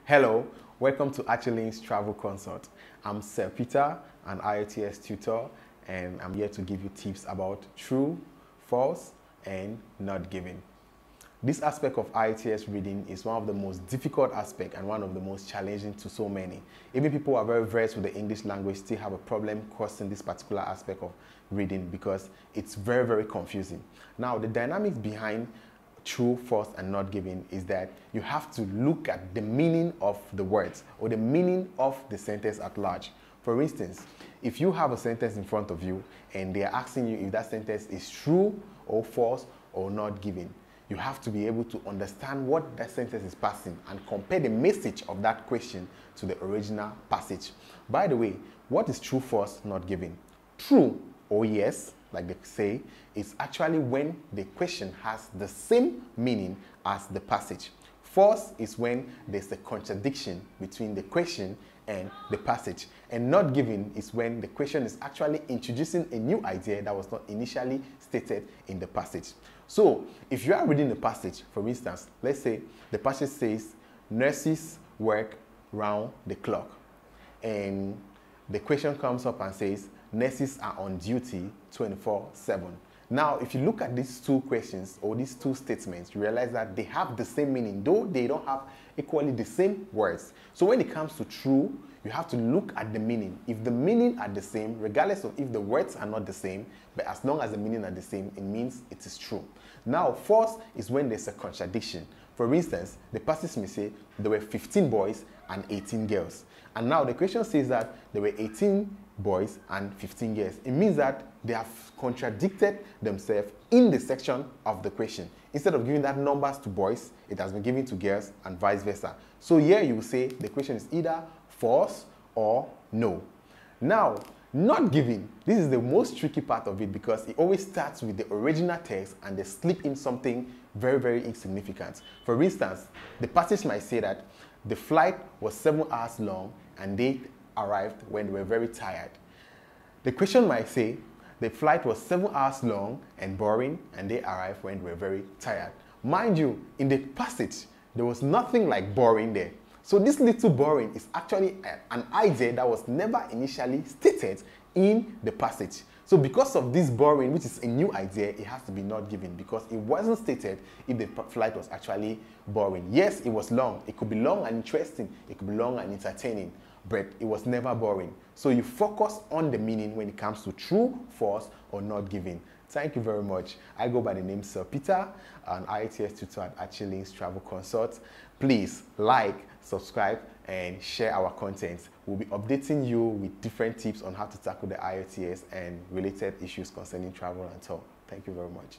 Hello, welcome to Ielts Travel Consult. I'm Sir Peter, an IELTS tutor, and I'm here to give you tips about true, false, and not giving. This aspect of IELTS reading is one of the most difficult aspects and one of the most challenging to so many. Even people who are very versed with the English language still have a problem crossing this particular aspect of reading because it's very confusing. Now, the dynamics behind true, false, and not giving is that you have to look at the meaning of the words or the meaning of the sentence at large. For instance, if you have a sentence in front of you and they are asking you if that sentence is true or false or not giving, you have to be able to understand what that sentence is passing and compare the message of that question to the original passage. By the way, what is true, false, not giving? True or yes, like they say, is actually when the question has the same meaning as the passage. False is when there's a contradiction between the question and the passage. And not given is when the question is actually introducing a new idea that was not initially stated in the passage. So, if you are reading the passage, for instance, let's say the passage says, nurses work round the clock. And the question comes up and says, nurses are on duty 24/7. Now, if you look at these two questions or these two statements, you realize that they have the same meaning, though they don't have equally the same words. So when it comes to true, you have to look at the meaning. If the meaning are the same, regardless of if the words are not the same, but as long as the meaning are the same, it means it is true. Now, false is when there's a contradiction. For instance, the passage may say there were 15 boys and 18 girls. And now the question says that there were 18 boys and 15 girls. It means that they have contradicted themselves in the section of the question. Instead of giving that numbers to boys, it has been given to girls and vice versa. So here you will say the question is either false or no. Now, not giving, this is the most tricky part of it because it always starts with the original text and they slip in something very insignificant. For instance, the passage might say that the flight was 7 hours long and they arrived when they were very tired. The question might say the flight was 7 hours long and boring and they arrived when they were very tired. Mind you, in the passage, there was nothing like boring there. So this little boring is actually an idea that was never initially stated in the passage. So because of this boring, which is a new idea, it has to be not given because it wasn't stated if the flight was actually boring. Yes, it was long. It could be long and interesting. It could be long and entertaining, but it was never boring. So you focus on the meaning when it comes to true, false, or not giving. Thank you very much. I go by the name Sir Peter, an IELTS tutor at Ielts Travel Consult. Please like, subscribe, and share our content. We'll be updating you with different tips on how to tackle the IELTS and related issues concerning travel and tour. Thank you very much.